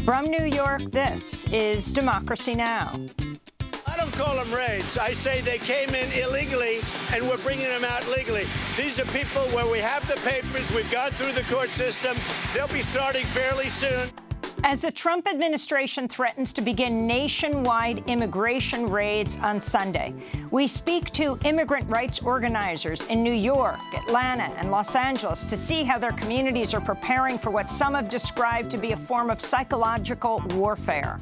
From New York, this is Democracy Now! I don't call them raids. I say they came in illegally, and we're bringing them out legally. These are people where we have the papers, we've gone through the court system. They'll be starting fairly soon. As the Trump administration threatens to begin nationwide immigration raids on Sunday, we speak to immigrant rights organizers in New York, Atlanta, and Los Angeles to see how their communities are preparing for what some have described to be a form of psychological warfare.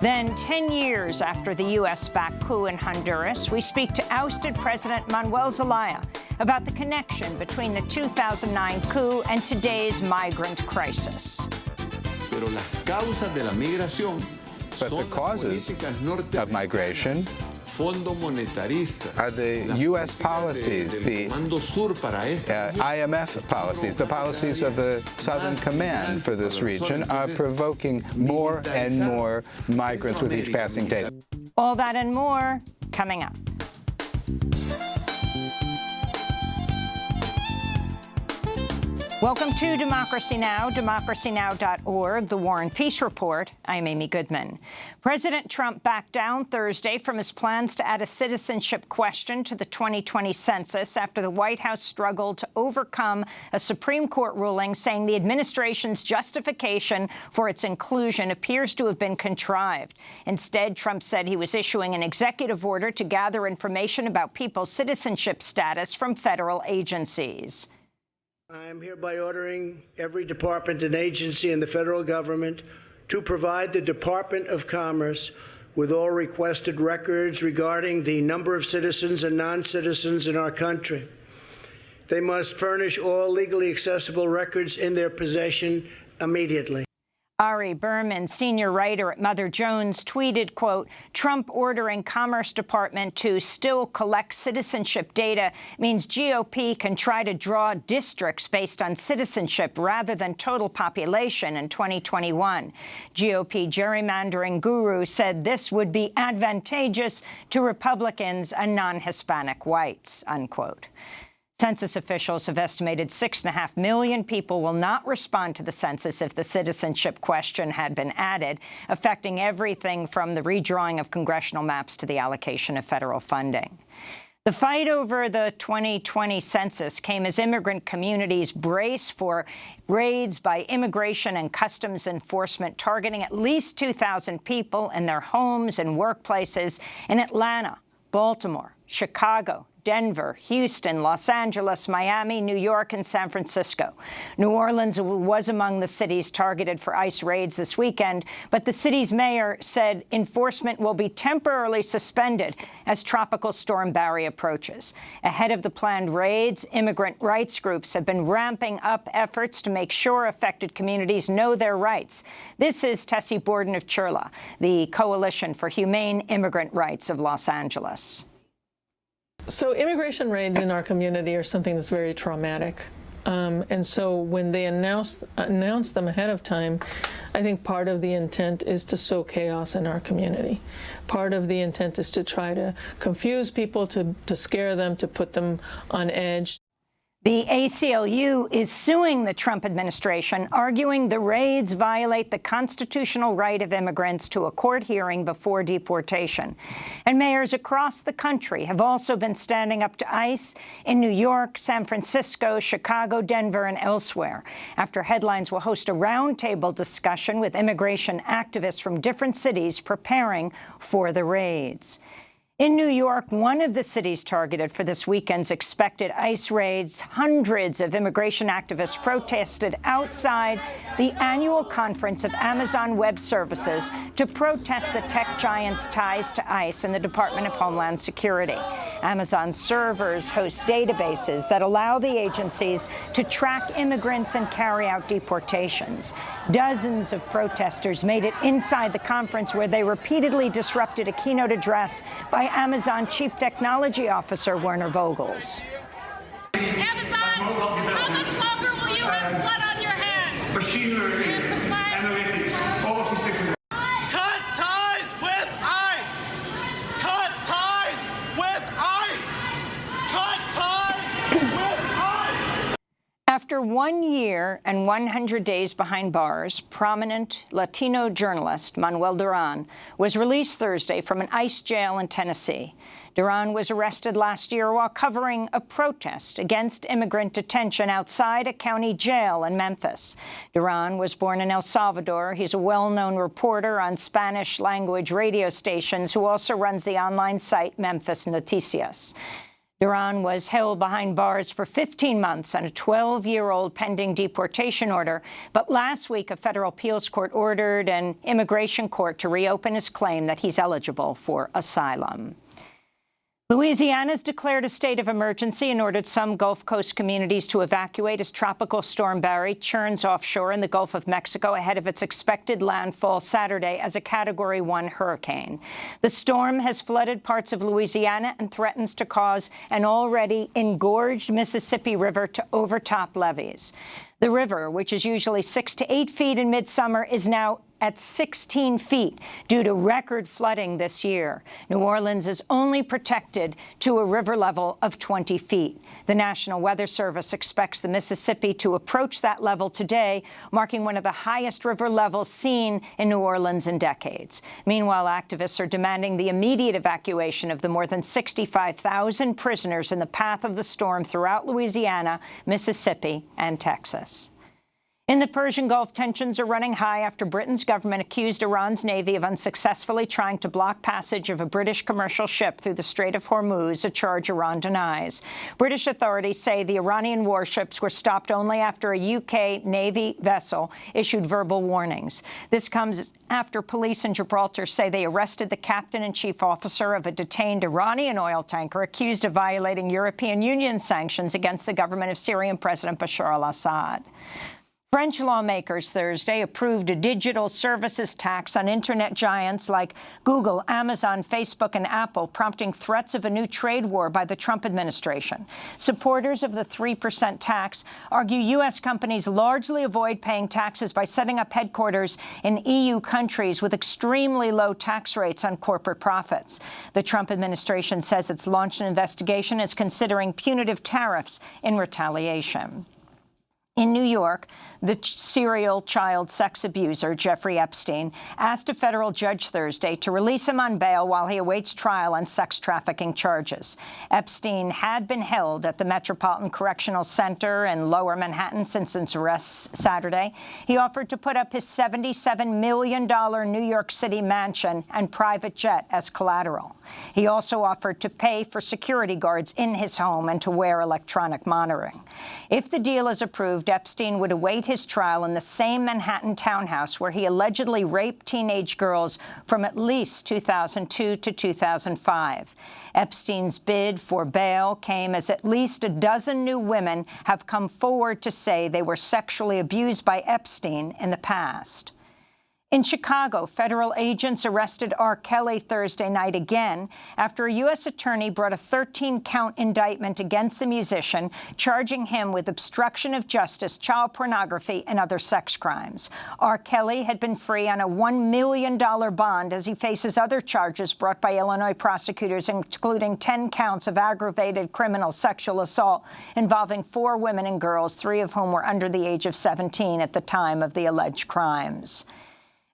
Then, 10 years after the U.S.-backed coup in Honduras, we speak to ousted President Manuel Zelaya about the connection between the 2009 coup and today's migrant crisis. But the causes of migration are the U.S. policies, the IMF policies, the policies of the Southern Command for this region are provoking more and more migrants with each passing day. All that and more coming up. Welcome to Democracy Now!, democracynow.org, The War and Peace Report. I'm Amy Goodman. President Trump backed down Thursday from his plans to add a citizenship question to the 2020 census after the White House struggled to overcome a Supreme Court ruling saying the administration's justification for its inclusion appears to have been contrived. Instead, Trump said he was issuing an executive order to gather information about people's citizenship status from federal agencies. I am hereby ordering every department and agency in the federal government to provide the Department of Commerce with all requested records regarding the number of citizens and non-citizens in our country. They must furnish all legally accessible records in their possession immediately. Ari Berman, senior writer at Mother Jones, tweeted, quote, Trump ordering Commerce Department to still collect citizenship data means GOP can try to draw districts based on citizenship rather than total population in 2021. GOP gerrymandering guru said this would be advantageous to Republicans and non-Hispanic whites, unquote. Census officials have estimated 6.5 million people will not respond to the census if the citizenship question had been added, affecting everything from the redrawing of congressional maps to the allocation of federal funding. The fight over the 2020 census came as immigrant communities brace for raids by Immigration and Customs Enforcement targeting at least 2,000 people in their homes and workplaces in Atlanta, Baltimore, Chicago, Denver, Houston, Los Angeles, Miami, New York, and San Francisco. New Orleans was among the cities targeted for ICE raids this weekend, but the city's mayor said enforcement will be temporarily suspended as Tropical Storm Barry approaches. Ahead of the planned raids, immigrant rights groups have been ramping up efforts to make sure affected communities know their rights. This is Tessie Borden of Chirla, the Coalition for Humane Immigrant Rights of Los Angeles. So immigration raids in our community are something that's very traumatic. And so when they announce them ahead of time, I think part of the intent is to sow chaos in our community. Part of the intent is to try to confuse people, to scare them, to put them on edge. The ACLU is suing the Trump administration, arguing the raids violate the constitutional right of immigrants to a court hearing before deportation. And mayors across the country have also been standing up to ICE in New York, San Francisco, Chicago, Denver, and elsewhere. After Headlines will host a roundtable discussion with immigration activists from different cities preparing for the raids. In New York, one of the cities targeted for this weekend's expected ICE raids, hundreds of immigration activists protested outside the annual conference of Amazon Web Services to protest the tech giant's ties to ICE and the Department of Homeland Security. Amazon's servers host databases that allow the agencies to track immigrants and carry out deportations. Dozens of protesters made it inside the conference, where they repeatedly disrupted a keynote address by Amazon Chief Technology Officer Werner Vogels. Amazon, how much longer will you have blood on your hands? Machine learning, analytics, all of these different. Cut ties with ICE! Cut ties with ICE! Cut ties with ICE! After 1 year and 100 days behind bars, prominent Latino journalist Manuel Duran was released Thursday from an ICE jail in Tennessee. Duran was arrested last year while covering a protest against immigrant detention outside a county jail in Memphis. Duran was born in El Salvador. He's a well-known reporter on Spanish-language radio stations who also runs the online site Memphis Noticias. Duran was held behind bars for 15 months on a 12-year-old pending deportation order, but last week a federal appeals court ordered an immigration court to reopen his claim that he's eligible for asylum. Louisiana's declared a state of emergency and ordered some Gulf Coast communities to evacuate as Tropical Storm Barry churns offshore in the Gulf of Mexico ahead of its expected landfall Saturday as a Category 1 hurricane. The storm has flooded parts of Louisiana and threatens to cause an already engorged Mississippi River to overtop levees. The river, which is usually 6 to 8 feet in midsummer, is now at 16 feet due to record flooding this year. New Orleans is only protected to a river level of 20 feet. The National Weather Service expects the Mississippi to approach that level today, marking one of the highest river levels seen in New Orleans in decades. Meanwhile, activists are demanding the immediate evacuation of the more than 65,000 prisoners in the path of the storm throughout Louisiana, Mississippi, and Texas. In the Persian Gulf, tensions are running high after Britain's government accused Iran's Navy of unsuccessfully trying to block passage of a British commercial ship through the Strait of Hormuz, a charge Iran denies. British authorities say the Iranian warships were stopped only after a UK Navy vessel issued verbal warnings. This comes after police in Gibraltar say they arrested the captain and chief officer of a detained Iranian oil tanker accused of violating European Union sanctions against the government of Syrian President Bashar al-Assad. French lawmakers Thursday approved a digital services tax on Internet giants like Google, Amazon, Facebook, and Apple, prompting threats of a new trade war by the Trump administration. Supporters of the 3% tax argue U.S. companies largely avoid paying taxes by setting up headquarters in EU countries with extremely low tax rates on corporate profits. The Trump administration says it's launched an investigation and is considering punitive tariffs in retaliation. In New York, the serial child sex abuser, Jeffrey Epstein, asked a federal judge Thursday to release him on bail while he awaits trial on sex trafficking charges. Epstein had been held at the Metropolitan Correctional Center in Lower Manhattan since his arrest Saturday. He offered to put up his $77 million New York City mansion and private jet as collateral. He also offered to pay for security guards in his home and to wear electronic monitoring. If the deal is approved, Epstein would await his trial in the same Manhattan townhouse where he allegedly raped teenage girls from at least 2002 to 2005. Epstein's bid for bail came as at least a dozen new women have come forward to say they were sexually abused by Epstein in the past. In Chicago, federal agents arrested R. Kelly Thursday night again after a U.S. attorney brought a 13-count indictment against the musician, charging him with obstruction of justice, child pornography, and other sex crimes. R. Kelly had been free on a $1 million bond as he faces other charges brought by Illinois prosecutors, including 10 counts of aggravated criminal sexual assault involving 4 women and girls, 3 of whom were under the age of 17 at the time of the alleged crimes.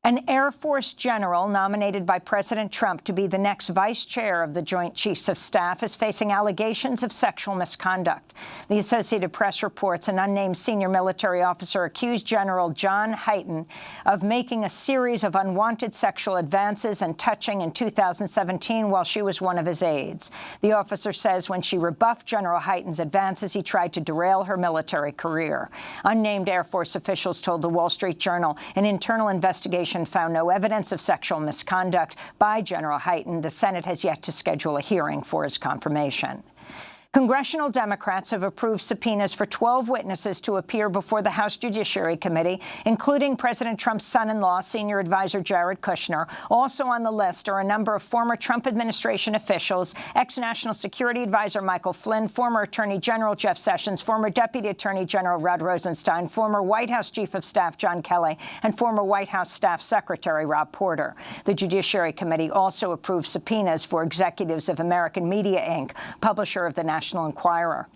An Air Force general nominated by President Trump to be the next vice chair of the Joint Chiefs of Staff is facing allegations of sexual misconduct. The Associated Press reports an unnamed senior military officer accused General John Hyten of making a series of unwanted sexual advances and touching in 2017 while she was one of his aides. The officer says when she rebuffed General Hyten's advances, he tried to derail her military career. Unnamed Air Force officials told the Wall Street Journal an internal investigation found no evidence of sexual misconduct by General Hyten. The Senate has yet to schedule a hearing for his confirmation. Congressional Democrats have approved subpoenas for 12 witnesses to appear before the House Judiciary Committee, including President Trump's son-in-law, senior advisor Jared Kushner. Also on the list are a number of former Trump administration officials, ex-National Security Advisor Michael Flynn, former Attorney General Jeff Sessions, former Deputy Attorney General Rod Rosenstein, former White House Chief of Staff John Kelly, and former White House Staff Secretary Rob Porter. The Judiciary Committee also approved subpoenas for executives of American Media, Inc., publisher of the National Enquirer.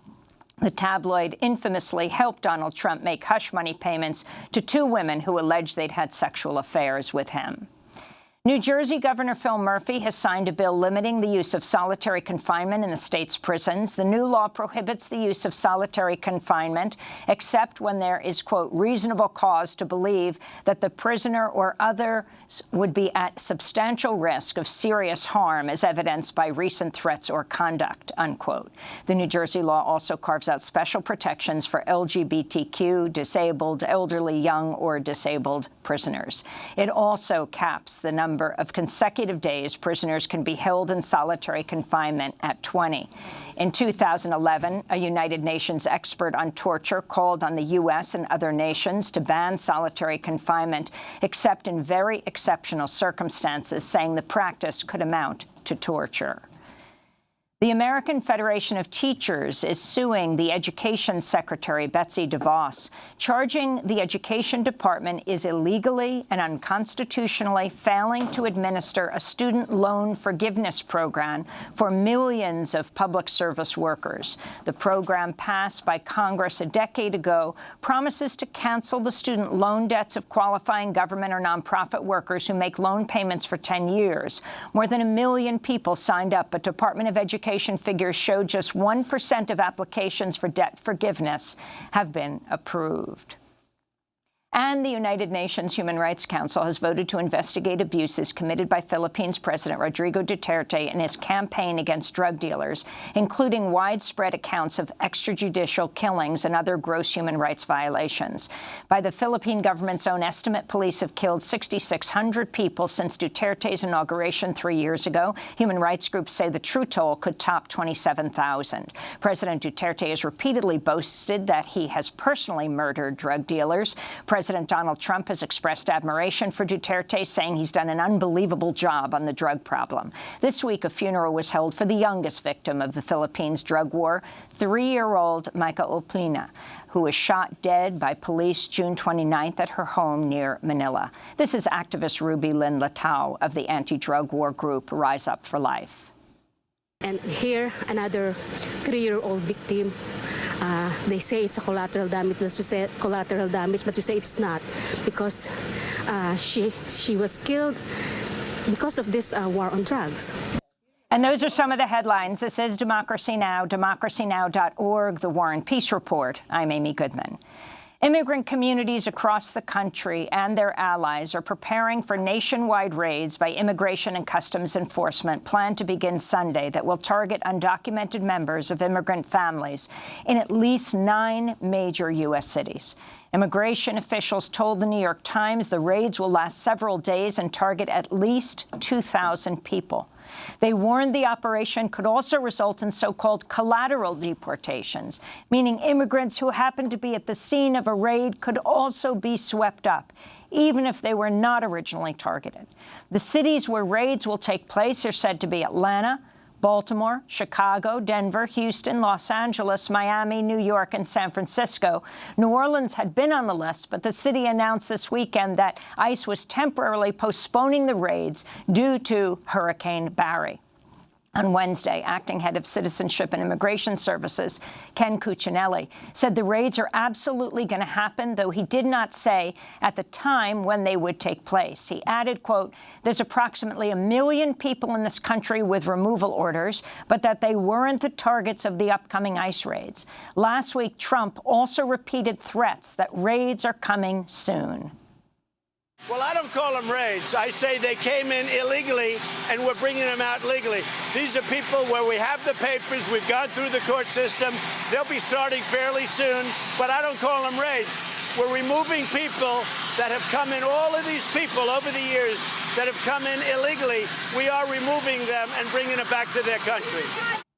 The tabloid infamously helped Donald Trump make hush money payments to 2 women who alleged they'd had sexual affairs with him. New Jersey Governor Phil Murphy has signed a bill limiting the use of solitary confinement in the state's prisons. The new law prohibits the use of solitary confinement except when there is, quote, reasonable cause to believe that the prisoner or others would be at substantial risk of serious harm as evidenced by recent threats or conduct, unquote. The New Jersey law also carves out special protections for LGBTQ, disabled, elderly, young, or disabled prisoners. It also caps the number of consecutive days prisoners can be held in solitary confinement at 20. In 2011, a United Nations expert on torture called on the U.S. and other nations to ban solitary confinement, except in very exceptional circumstances, saying the practice could amount to torture. The American Federation of Teachers is suing the Education Secretary, Betsy DeVos, charging the Education Department is illegally and unconstitutionally failing to administer a student loan forgiveness program for millions of public service workers. The program, passed by Congress a decade ago, promises to cancel the student loan debts of qualifying government or nonprofit workers who make loan payments for 10 years. More than 1 million people signed up, but Department of Education figures show just 1% of applications for debt forgiveness have been approved. And the United Nations Human Rights Council has voted to investigate abuses committed by Philippines President Rodrigo Duterte in his campaign against drug dealers, including widespread accounts of extrajudicial killings and other gross human rights violations. By the Philippine government's own estimate, police have killed 6,600 people since Duterte's inauguration 3 years ago. Human rights groups say the true toll could top 27,000. President Duterte has repeatedly boasted that he has personally murdered drug dealers. President Donald Trump has expressed admiration for Duterte, saying he's done an unbelievable job on the drug problem. This week, a funeral was held for the youngest victim of the Philippines drug war, 3-year-old Micah Oplina, who was shot dead by police June 29th at her home near Manila. This is activist Ruby Lynn Latau of the anti-drug war group Rise Up for Life. And here, another 3-year-old victim. They say it's a collateral damage. We say collateral damage, but we say it's not, because she was killed because of this war on drugs. And those are some of the headlines. This is Democracy Now!, democracynow.org, The War and Peace Report. I'm Amy Goodman. Immigrant communities across the country and their allies are preparing for nationwide raids by Immigration and Customs Enforcement planned to begin Sunday that will target undocumented members of immigrant families in at least 9 major U.S. cities. Immigration officials told the New York Times the raids will last several days and target at least 2,000 people. They warned the operation could also result in so-called collateral deportations, meaning immigrants who happen to be at the scene of a raid could also be swept up, even if they were not originally targeted. The cities where raids will take place are said to be Atlanta, Baltimore, Chicago, Denver, Houston, Los Angeles, Miami, New York, and San Francisco. New Orleans had been on the list, but the city announced this weekend that ICE was temporarily postponing the raids due to Hurricane Barry. On Wednesday, acting head of Citizenship and Immigration Services, Ken Cuccinelli, said the raids are absolutely going to happen, though he did not say at the time when they would take place. He added, quote, there's approximately 1 million people in this country with removal orders, but that they weren't the targets of the upcoming ICE raids. Last week, Trump also repeated threats that raids are coming soon. Well, I don't call them raids. I say they came in illegally, and we're bringing them out legally. These are people where we have the papers. We've gone through the court system. They'll be starting fairly soon, but I don't call them raids. We're removing people that have come in, all of these people over the years that have come in illegally. We are removing them and bringing them back to their country.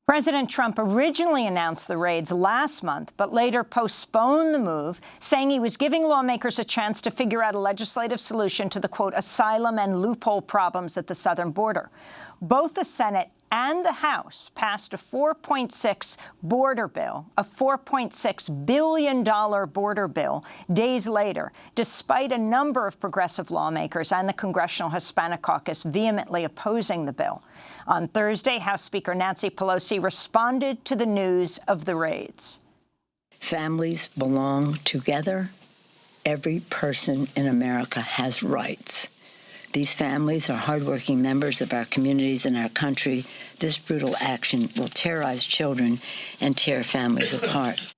President Trump originally announced the raids last month, but later postponed the move, saying he was giving lawmakers a chance to figure out a legislative solution to the, quote, asylum and loophole problems at the southern border. Both the Senate and the House passed a 4.6 border bill, a $4.6 billion border bill, days later, despite a number of progressive lawmakers and the Congressional Hispanic Caucus vehemently opposing the bill. On Thursday, House Speaker Nancy Pelosi responded to the news of the raids. Families belong together. Every person in America has rights. These families are hardworking members of our communities and our country. This brutal action will terrorize children and tear families apart.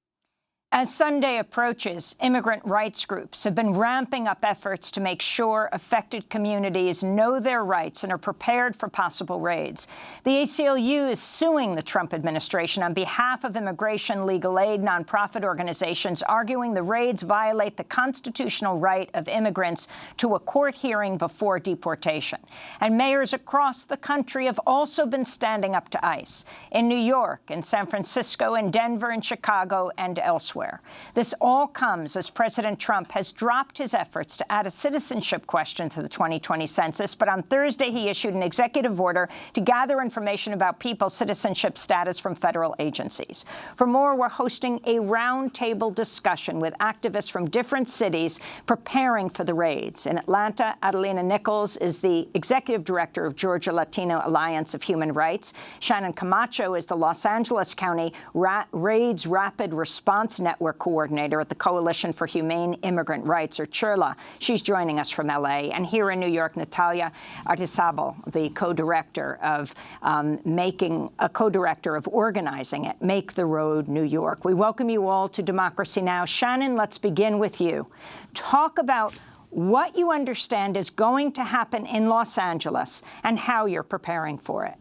As Sunday approaches, immigrant rights groups have been ramping up efforts to make sure affected communities know their rights and are prepared for possible raids. The ACLU is suing the Trump administration on behalf of immigration legal aid nonprofit organizations, arguing the raids violate the constitutional right of immigrants to a court hearing before deportation. And mayors across the country have also been standing up to ICE, in New York, in San Francisco, in Denver, in Chicago, and elsewhere. This all comes as President Trump has dropped his efforts to add a citizenship question to the 2020 census, but on Thursday he issued an executive order to gather information about people's citizenship status from federal agencies. For more, we're hosting a roundtable discussion with activists from different cities preparing for the raids. In Atlanta, Adelina Nichols is the executive director of Georgia Latino Alliance of Human Rights. Shannon Camacho is the Los Angeles County Raids Rapid Response Network coordinator at the Coalition for Humane Immigrant Rights, or CHIRLA. She's joining us from L.A. And here in New York, Natalia Artizabal, the co-director of organizing it, Make the Road New York. We welcome you all to Democracy Now! Shannon, let's begin with you. Talk about what you understand is going to happen in Los Angeles and how you're preparing for it.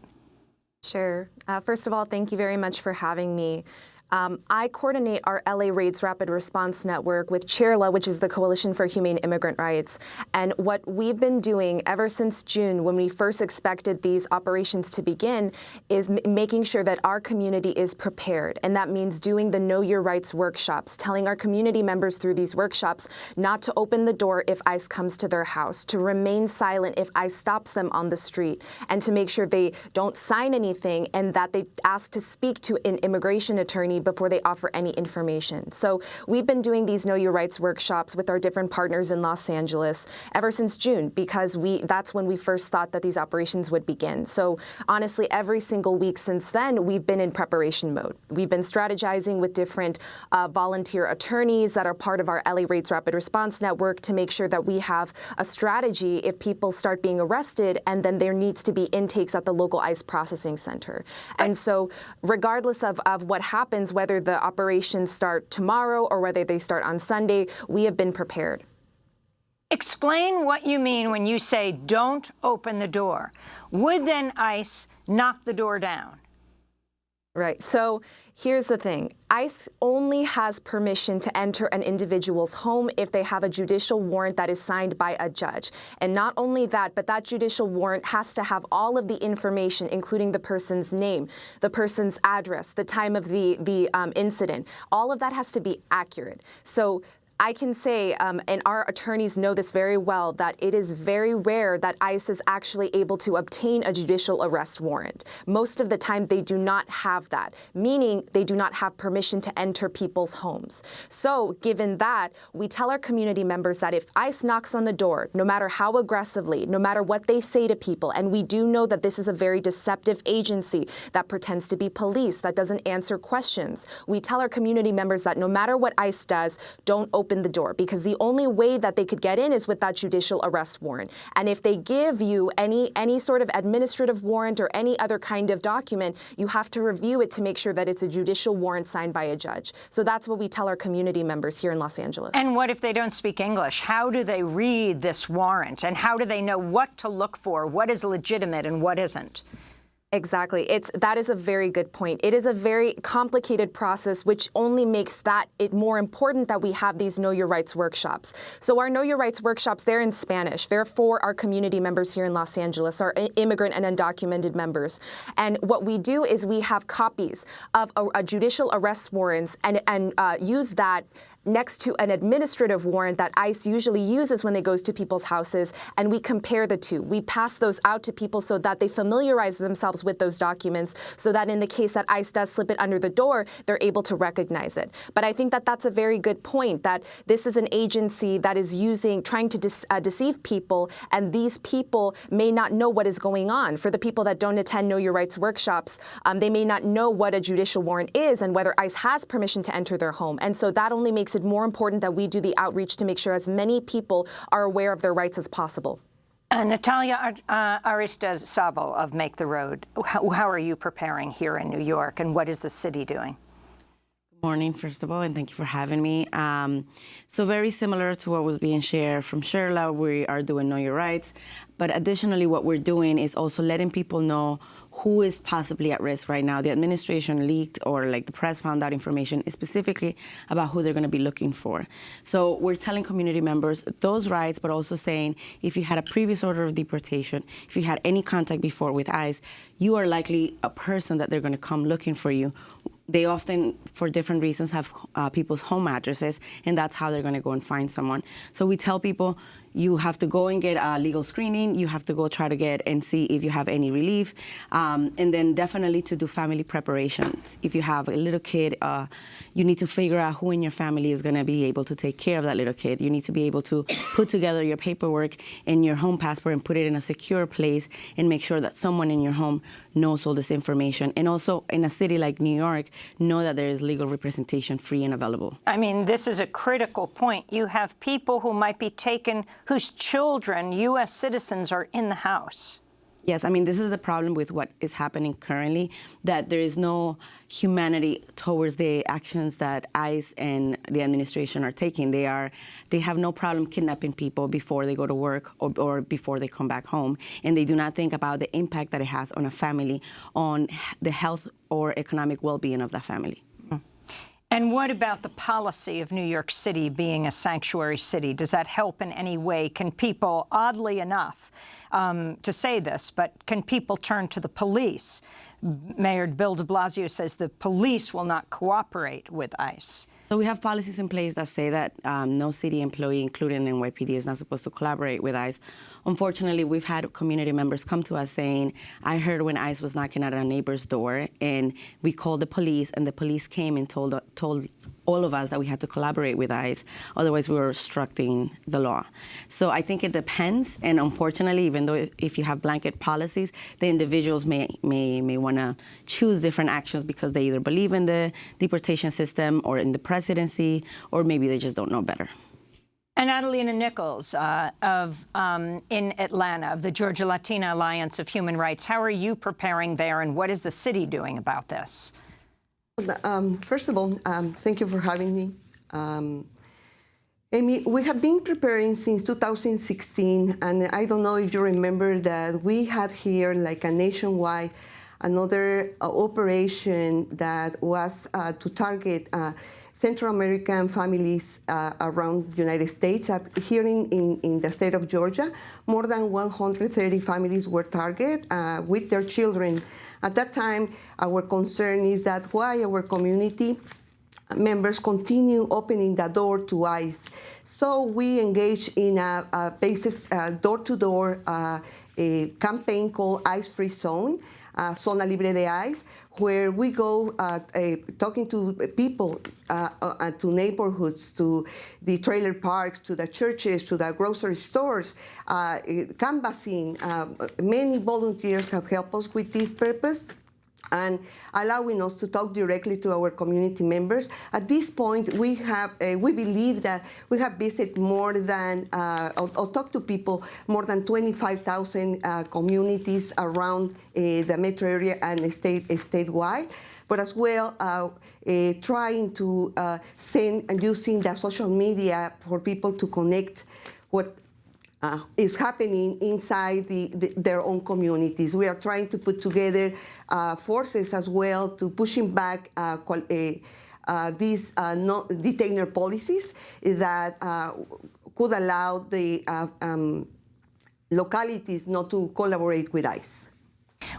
Sure. First of all, thank you very much for having me. I coordinate our LA Raids Rapid Response Network with CHIRLA, which is the Coalition for Humane Immigrant Rights. And what we've been doing ever since June, when we first expected these operations to begin, is making sure that our community is prepared. And that means doing the Know Your Rights workshops, telling our community members through these workshops not to open the door if ICE comes to their house, to remain silent if ICE stops them on the street, and to make sure they don't sign anything and that they ask to speak to an immigration attorney before they offer any information. So we've been doing these Know Your Rights workshops with our different partners in Los Angeles ever since June, because that's when we first thought that these operations would begin. So honestly, every single week since then, we've been in preparation mode. We've been strategizing with different volunteer attorneys that are part of our LA Raids Rapid Response Network to make sure that we have a strategy if people start being arrested, and then there needs to be intakes at the local ICE processing center. And so regardless of what happens, whether the operations start tomorrow or whether they start on Sunday, we have been prepared. Explain what you mean when you say don't open the door. Would then ICE knock the door down? Right. So here's the thing. ICE only has permission to enter an individual's home if they have a judicial warrant that is signed by a judge. And not only that, but that judicial warrant has to have all of the information, including the person's name, the person's address, the time of the incident. All of that has to be accurate. So I can say, and our attorneys know this very well, that it is very rare that ICE is actually able to obtain a judicial arrest warrant. Most of the time, they do not have that, meaning they do not have permission to enter people's homes. So given that, we tell our community members that if ICE knocks on the door, no matter how aggressively, no matter what they say to people, and we do know that this is a very deceptive agency that pretends to be police, that doesn't answer questions, we tell our community members that no matter what ICE does, don't open the door, because the only way that they could get in is with that judicial arrest warrant. And if they give you any sort of administrative warrant or any other kind of document, you have to review it to make sure that it's a judicial warrant signed by a judge. So that's what we tell our community members here in Los Angeles. And what if they don't speak English? How do they read this warrant? And how do they know what to look for, what is legitimate and what isn't? Exactly. That is a very good point. It is a very complicated process, which only makes it more important that we have these Know Your Rights workshops. So our Know Your Rights workshops, they're in Spanish. They're for our community members here in Los Angeles, our immigrant and undocumented members. And what we do is we have copies of a judicial arrest warrants and use that next to an administrative warrant that ICE usually uses when they goes to people's houses, and we compare the two. We pass those out to people so that they familiarize themselves with those documents, so that in the case that ICE does slip it under the door, they're able to recognize it. But I think that that's a very good point, that this is an agency that is trying to deceive people, and these people may not know what is going on. For the people that don't attend Know Your Rights workshops, they may not know what a judicial warrant is and whether ICE has permission to enter their home. And so that only makes it more important that we do the outreach to make sure as many people are aware of their rights as possible. Natalia Aristizabal of Make the Road, how are you preparing here in New York, and what is the city doing? Good morning, first of all, and thank you for having me. So very similar to what was being shared from Sherla, we are doing Know Your Rights, but additionally what we're doing is also letting people know who is possibly at risk right now. The administration leaked, or like the press found out information specifically about who they're going to be looking for. So we're telling community members those rights, but also saying if you had a previous order of deportation, if you had any contact before with ICE, you are likely a person that they're going to come looking for you. They often, for different reasons, have people's home addresses, and that's how they're going to go and find someone. So we tell people you have to go and get a legal screening. You have to go try to get and see if you have any relief, and then definitely to do family preparations. If you have a little kid, you need to figure out who in your family is going to be able to take care of that little kid. You need to be able to put together your paperwork and your home passport and put it in a secure place and make sure that someone in your home knows all this information. And also in a city like New York, know that there is legal representation free and available. I mean, this is a critical point. You have people who might be taken, whose children, U.S. citizens, are in the house. Yes, I mean, this is a problem with what is happening currently, that there is no humanity towards the actions that ICE and the administration are taking. They have no problem kidnapping people before they go to work or before they come back home, and they do not think about the impact that it has on a family, on the health or economic well-being of that family. And what about the policy of New York City being a sanctuary city? Does that help in any way? Can people, oddly enough, to say this, but can people turn to the police? Mayor Bill de Blasio says the police will not cooperate with ICE. So we have policies in place that say that no city employee, including NYPD, is not supposed to collaborate with ICE. Unfortunately, we've had community members come to us saying, I heard when ICE was knocking at our neighbor's door, and we called the police, and the police came and told all of us that we had to collaborate with ICE, otherwise we were obstructing the law. So I think it depends, and unfortunately, even though if you have blanket policies, the individuals may want to choose different actions because they either believe in the deportation system or in the presidency, or maybe they just don't know better. And Adelina Nichols in Atlanta, of the Georgia Latina Alliance of Human Rights, how are you preparing there, and what is the city doing about this? First of all, thank you for having me. Amy, we have been preparing since 2016, and I don't know if you remember that we had here like a nationwide, another operation that was to target Central American families around the United States. Here in the state of Georgia, more than 130 families were targeted with their children. At that time, our concern is that why our community members continue opening the door to ICE. So we engage in a basis door-to-door campaign called ICE Free Zone, Zona Libre de ICE, where we go talking to people, to neighborhoods, to the trailer parks, to the churches, to the grocery stores, canvassing. Many volunteers have helped us with this purpose and allowing us to talk directly to our community members. At this point, we believe that we have visited more than, or talked to people, more than 25,000 communities around the metro area and statewide, but as well trying to send and using the social media for people to connect what is happening inside their own communities. We are trying to put together forces as well to pushing back these detainer policies that could allow the localities not to collaborate with ICE.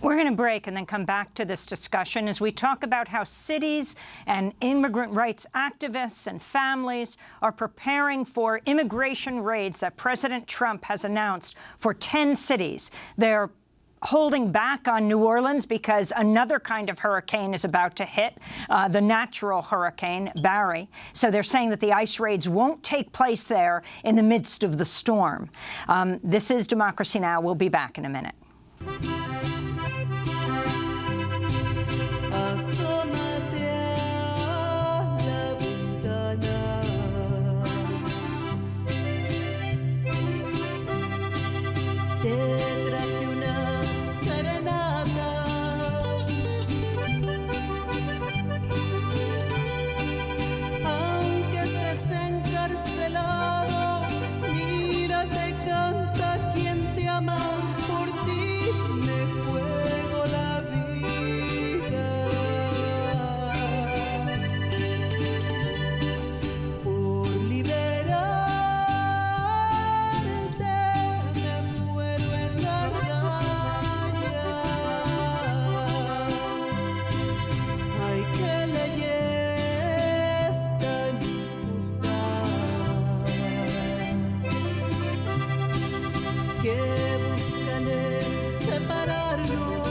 We're going to break and then come back to this discussion as we talk about how cities and immigrant rights activists and families are preparing for immigration raids that President Trump has announced for 10 cities. They're holding back on New Orleans because another kind of hurricane is about to hit, the natural hurricane, Barry. So they're saying that the ICE raids won't take place there in the midst of the storm. This is Democracy Now! We'll be back in a minute. Asómate a la ventana. Te traje una serenata. Aunque estés encarcelado, mira, te canta quien te ama. Por ti me juego la vida. Por liberarte me muero en la raya. Ay, qué leyes tan injustas que buscan separarnos.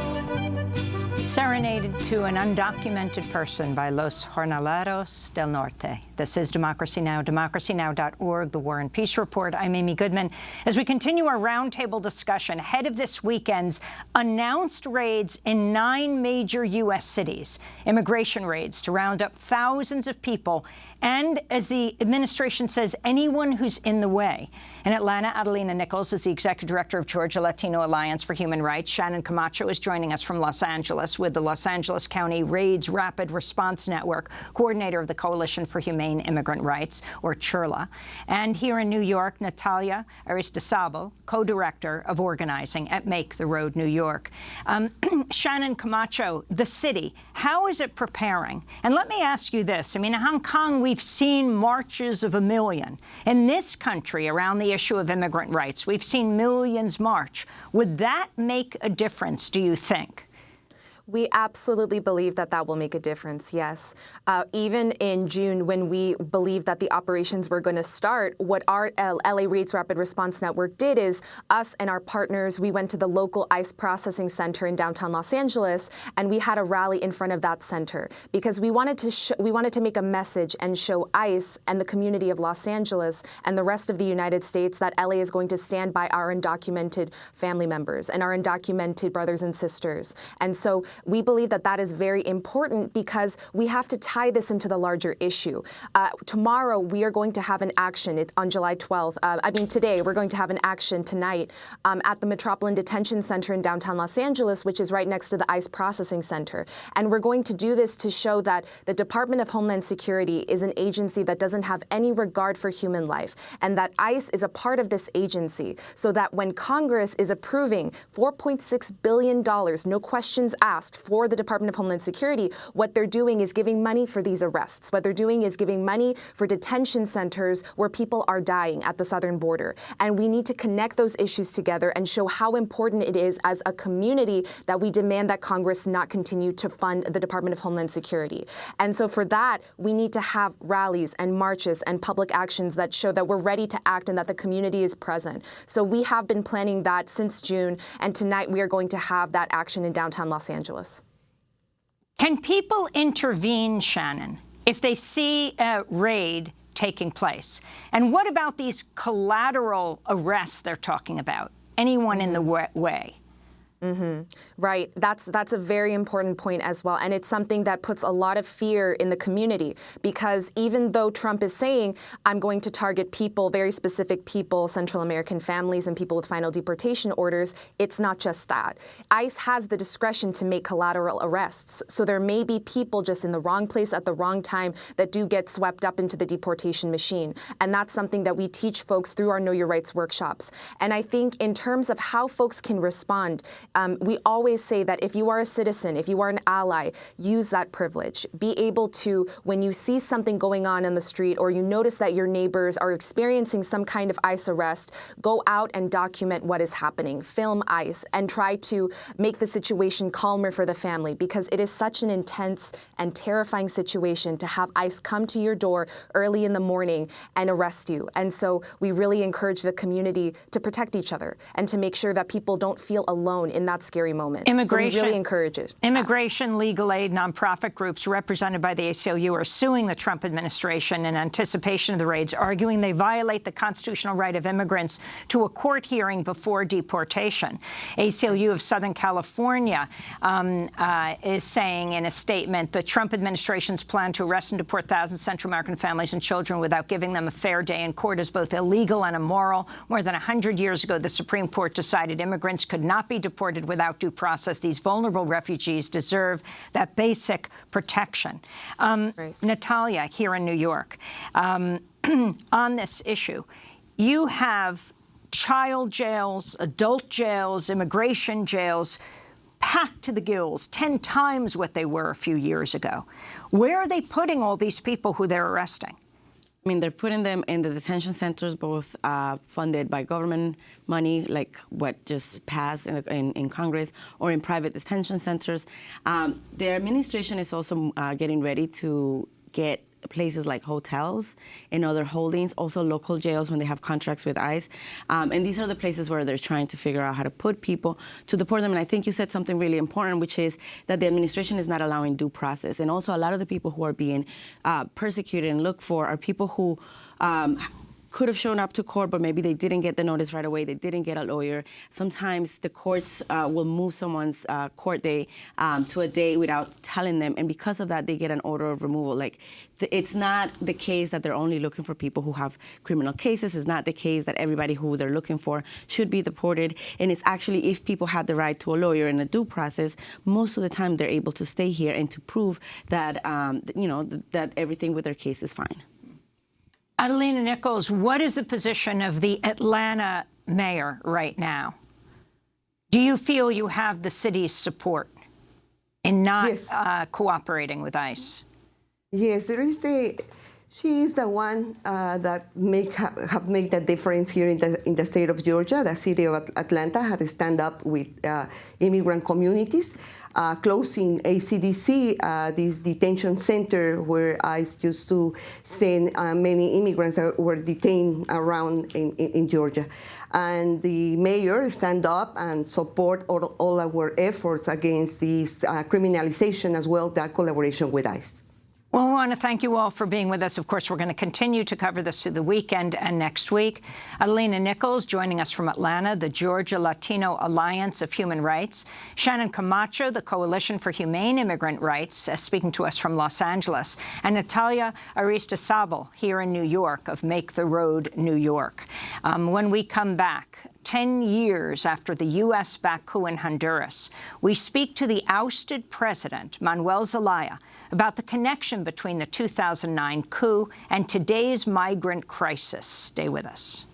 Serenaded to an undocumented person by Los Jornaleros del Norte. This is Democracy Now!, democracynow.org, The War and Peace Report. I'm Amy Goodman. As we continue our roundtable discussion ahead of this weekend's announced raids in 9 major U.S. cities, immigration raids to round up thousands of people, and, as the administration says, anyone who's in the way. In Atlanta, Adelina Nichols is the executive director of Georgia Latino Alliance for Human Rights. Shannon Camacho is joining us from Los Angeles with the Los Angeles County Raids Rapid Response Network, coordinator of the Coalition for Humane Immigrant Rights, or CHIRLA. And here in New York, Natalia Aristizabal, co-director of organizing at Make the Road New York. Shannon Camacho, the city, how is it preparing? And let me ask you this. I mean, in Hong Kong, we've seen marches of 1 million. In this country, around the issue of immigrant rights, we've seen millions march. Would that make a difference, do you think? We absolutely believe that that will make a difference, yes. Even in June, when we believed that the operations were going to start, what our LA Raids Rapid Response Network did is us and our partners, we went to the local ICE processing center in downtown Los Angeles, and we had a rally in front of that center because we wanted to make a message and show ICE and the community of Los Angeles and the rest of the United States that LA is going to stand by our undocumented family members and our undocumented brothers and sisters. And so we believe that that is very important because we have to tie this into the larger issue. Tomorrow, we are going to have an action on July 12th. Today, we're going to have an action tonight at the Metropolitan Detention Center in downtown Los Angeles, which is right next to the ICE Processing Center. And we're going to do this to show that the Department of Homeland Security is an agency that doesn't have any regard for human life, and that ICE is a part of this agency, so that when Congress is approving $4.6 billion, no questions asked, for the Department of Homeland Security, what they're doing is giving money for these arrests. What they're doing is giving money for detention centers where people are dying at the southern border. And we need to connect those issues together and show how important it is as a community that we demand that Congress not continue to fund the Department of Homeland Security. And so for that, we need to have rallies and marches and public actions that show that we're ready to act and that the community is present. So we have been planning that since June, and tonight we are going to have that action in downtown Los Angeles. Can people intervene, Shannon, if they see a raid taking place? And what about these collateral arrests they're talking about? Anyone in the way? Mm-hmm. Right. That's a very important point as well. And it's something that puts a lot of fear in the community, because even though Trump is saying, I'm going to target people, very specific people, Central American families and people with final deportation orders, it's not just that. ICE has the discretion to make collateral arrests. So there may be people just in the wrong place at the wrong time that do get swept up into the deportation machine. And that's something that we teach folks through our Know Your Rights workshops. And I think in terms of how folks can respond, We always say that if you are a citizen, if you are an ally, use that privilege. Be able to, when you see something going on in the street or you notice that your neighbors are experiencing some kind of ICE arrest, go out and document what is happening. Film ICE and try to make the situation calmer for the family, because it is such an intense and terrifying situation to have ICE come to your door early in the morning and arrest you. And so we really encourage the community to protect each other and to make sure that people don't feel alone in that scary moment. Immigration, so we really encourage it. Immigration, legal aid, nonprofit groups represented by the ACLU are suing the Trump administration in anticipation of the raids, arguing they violate the constitutional right of immigrants to a court hearing before deportation. ACLU of Southern California is saying in a statement the Trump administration's plan to arrest and deport thousands of Central American families and children without giving them a fair day in court is both illegal and immoral. More than 100 years ago, the Supreme Court decided immigrants could not be deported without due process. These vulnerable refugees deserve that basic protection. Natalia, here in New York, on this issue, you have child jails, adult jails, immigration jails, packed to the gills, 10 times what they were a few years ago. Where are they putting all these people who they're arresting? I mean, they're putting them in the detention centers, both funded by government money, like what just passed in Congress, or in private detention centers. Their administration is also getting ready to get places like hotels and other holdings, also local jails when they have contracts with ICE. And these are the places where they're trying to figure out how to put people to deport them. And I think you said something really important, which is that the administration is not allowing due process. And also a lot of the people who are being persecuted and looked for are people who could have shown up to court, but maybe they didn't get the notice right away. They didn't get a lawyer. Sometimes the courts will move someone's court day to a day without telling them. And because of that, they get an order of removal. Like, it's not the case that they're only looking for people who have criminal cases. It's not the case that everybody who they're looking for should be deported. And it's actually, if people had the right to a lawyer and a due process, most of the time they're able to stay here and to prove that, that everything with their case is fine. Adelina Nichols, what is the position of the Atlanta mayor right now? Do you feel you have the city's support in not cooperating with ICE? Yes, there is she is the one that have made the difference here in the state of Georgia. The city of Atlanta had to stand up with immigrant communities, closing ACDC, this detention center where ICE used to send many immigrants that were detained around in Georgia. And the mayor stand up and support all our efforts against this criminalization, as well as that collaboration with ICE. Well, we want to thank you all for being with us. Of course, we're going to continue to cover this through the weekend and next week. Adelina Nichols joining us from Atlanta, the Georgia Latino Alliance of Human Rights. Shannon Camacho, the Coalition for Humane Immigrant Rights, speaking to us from Los Angeles. And Natalia Aristizabal here in New York of Make the Road New York. When we come back, 10 years after the U.S.-backed coup in Honduras, we speak to the ousted president, Manuel Zelaya, about the connection between the 2009 coup and today's migrant crisis. Stay with us.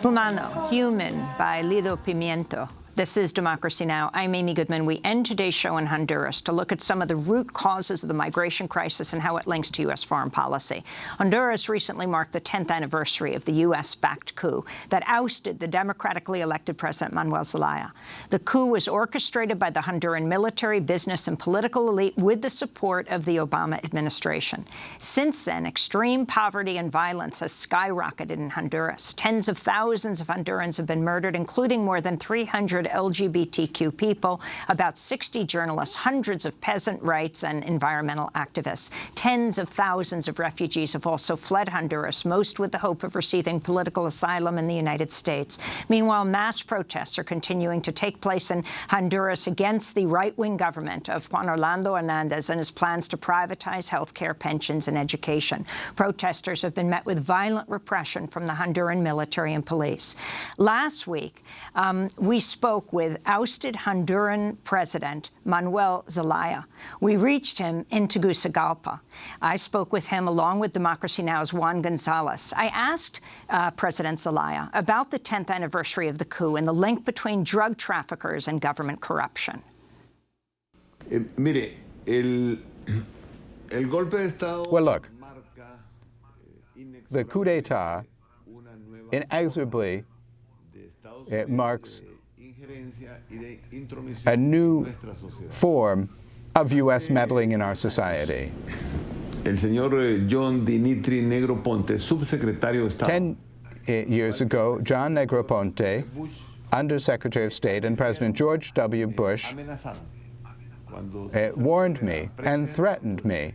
Humano, Human, by Lido Pimiento. This is Democracy Now! I'm Amy Goodman. We end today's show in Honduras to look at some of the root causes of the migration crisis and how it links to U.S. foreign policy. Honduras recently marked the 10th anniversary of the U.S.-backed coup that ousted the democratically elected President Manuel Zelaya. The coup was orchestrated by the Honduran military, business, and political elite with the support of the Obama administration. Since then, extreme poverty and violence has skyrocketed in Honduras. Tens of thousands of Hondurans have been murdered, including more than 300 LGBTQ people, about 60 journalists, hundreds of peasant rights and environmental activists. Tens of thousands of refugees have also fled Honduras, most with the hope of receiving political asylum in the United States. Meanwhile, mass protests are continuing to take place in Honduras against the right-wing government of Juan Orlando Hernandez and his plans to privatize health care, pensions, and education. Protesters have been met with violent repression from the Honduran military and police. Last week, we spoke with ousted Honduran President Manuel Zelaya. We reached him in Tegucigalpa. I spoke with him along with Democracy Now's Juan Gonzalez. I asked President Zelaya about the 10th anniversary of the coup and the link between drug traffickers and government corruption. Well, look, the coup d'etat inexorably marks a new form of U.S. meddling in our society. El señor John Dimitri Negroponte, subsecretario de Estado. 10 years ago, John Negroponte, Undersecretary of State, and President George W. Bush warned me and threatened me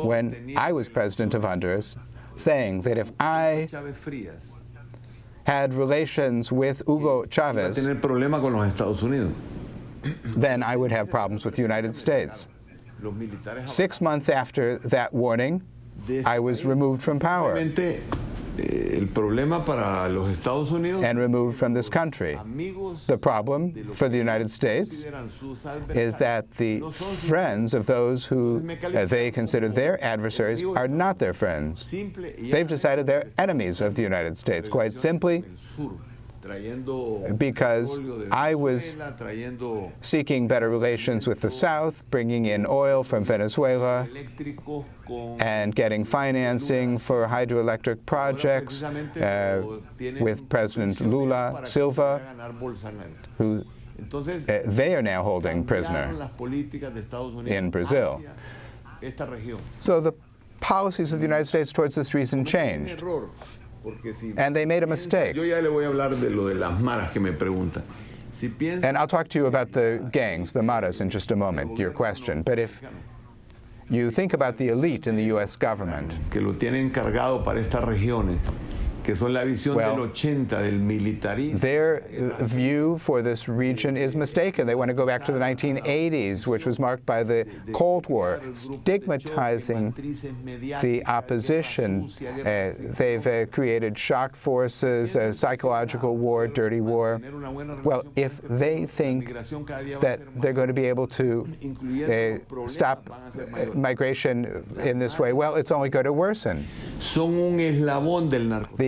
when I was president of Honduras, saying that if I had relations with Hugo Chavez, then I would have problems with the United States. 6 months after that warning, I was removed from power and removed from this country. The problem for the United States is that the friends of those who they consider their adversaries are not their friends. They've decided they're enemies of the United States, quite simply because I was seeking better relations with the South, bringing in oil from Venezuela, and getting financing for hydroelectric projects with President Lula Silva, who they are now holding prisoner in Brazil. So the policies of the United States towards this region changed. And they made a mistake. And I'll talk to you about the gangs, the maras, in just a moment, your question. But if you think about the elite in the U.S. government, well, their view for this region is mistaken. They want to go back to the 1980s, which was marked by the Cold War, stigmatizing the opposition. They've created shock forces, a psychological war, dirty war. Well, if they think that they're going to be able to stop migration in this way, well, it's only going to worsen.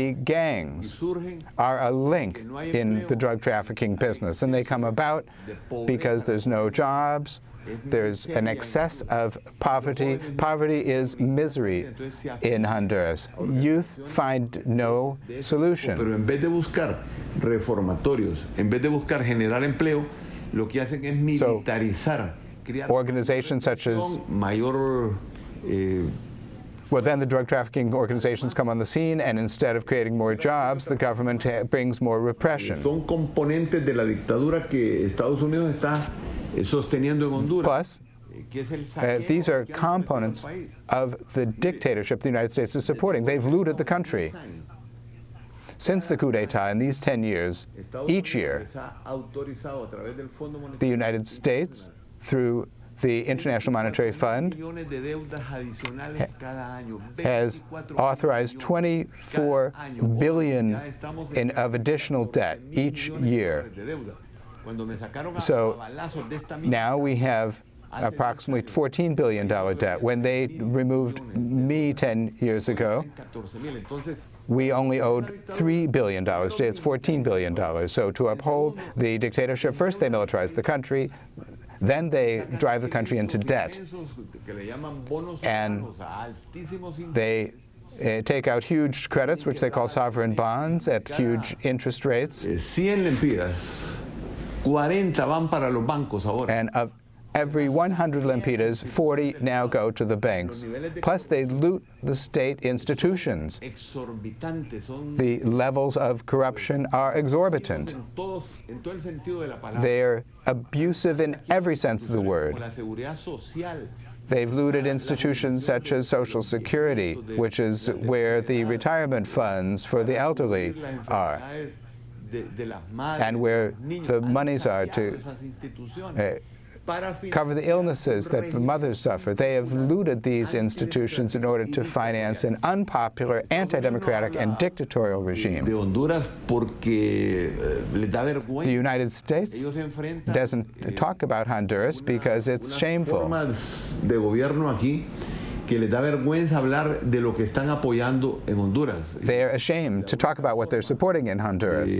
The gangs are a link in the drug trafficking business, and they come about because there's no jobs, there's an excess of poverty. Poverty is misery in Honduras. Youth find no solution. So, organizations such as well, then the drug trafficking organizations come on the scene, and instead of creating more jobs, the government brings more repression. Plus, these are components of the dictatorship the United States is supporting. They've looted the country. Since the coup d'etat in these 10 years, each year, the United States, through the International Monetary Fund, has authorized $24 billion of additional debt each year. So now we have approximately $14 billion debt. When they removed me 10 years ago, we only owed $3 billion. Today it's $14 billion. So to uphold the dictatorship, first they militarize the country, then they drive the country into debt, and they take out huge credits, which they call sovereign bonds, at huge interest rates. And of every 100 lempiras, 40 now go to the banks. Plus, they loot the state institutions. The levels of corruption are exorbitant. They're abusive in every sense of the word. They've looted institutions such as Social Security, which is where the retirement funds for the elderly are, and where the monies are to cover the illnesses that mothers suffer. They have looted these institutions in order to finance an unpopular, anti-democratic, and dictatorial regime. The United States doesn't talk about Honduras because it's shameful. They're ashamed to talk about what they're supporting in Honduras.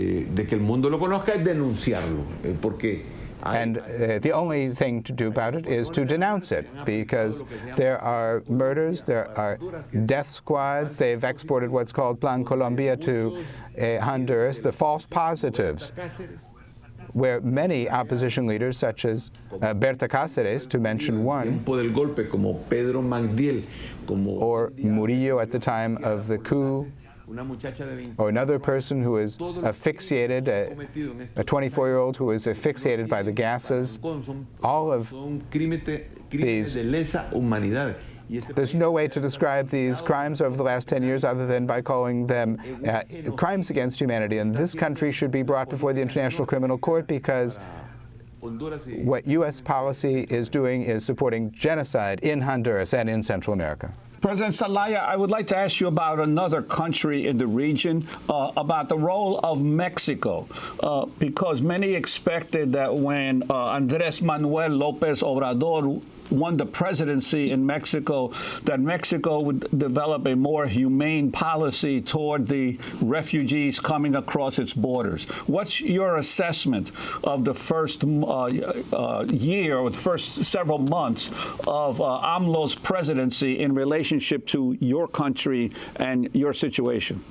And the only thing to do about it is to denounce it, because there are murders, there are death squads. They've exported what's called Plan Colombia to Honduras, the false positives, where many opposition leaders, such as Berta Cáceres, to mention one, or Murillo at the time of the coup, or another person who is asphyxiated, a 24-year-old who is asphyxiated by the gases. All of these, there's no way to describe these crimes over the last 10 years other than by calling them crimes against humanity. And this country should be brought before the International Criminal Court, because what U.S. policy is doing is supporting genocide in Honduras and in Central America. President Zelaya, I would like to ask you about another country in the region, about the role of Mexico, because many expected that when Andrés Manuel López Obrador won the presidency in Mexico, that Mexico would develop a more humane policy toward the refugees coming across its borders. What's your assessment of the first year, or the first several months of AMLO's presidency in relationship to your country and your situation?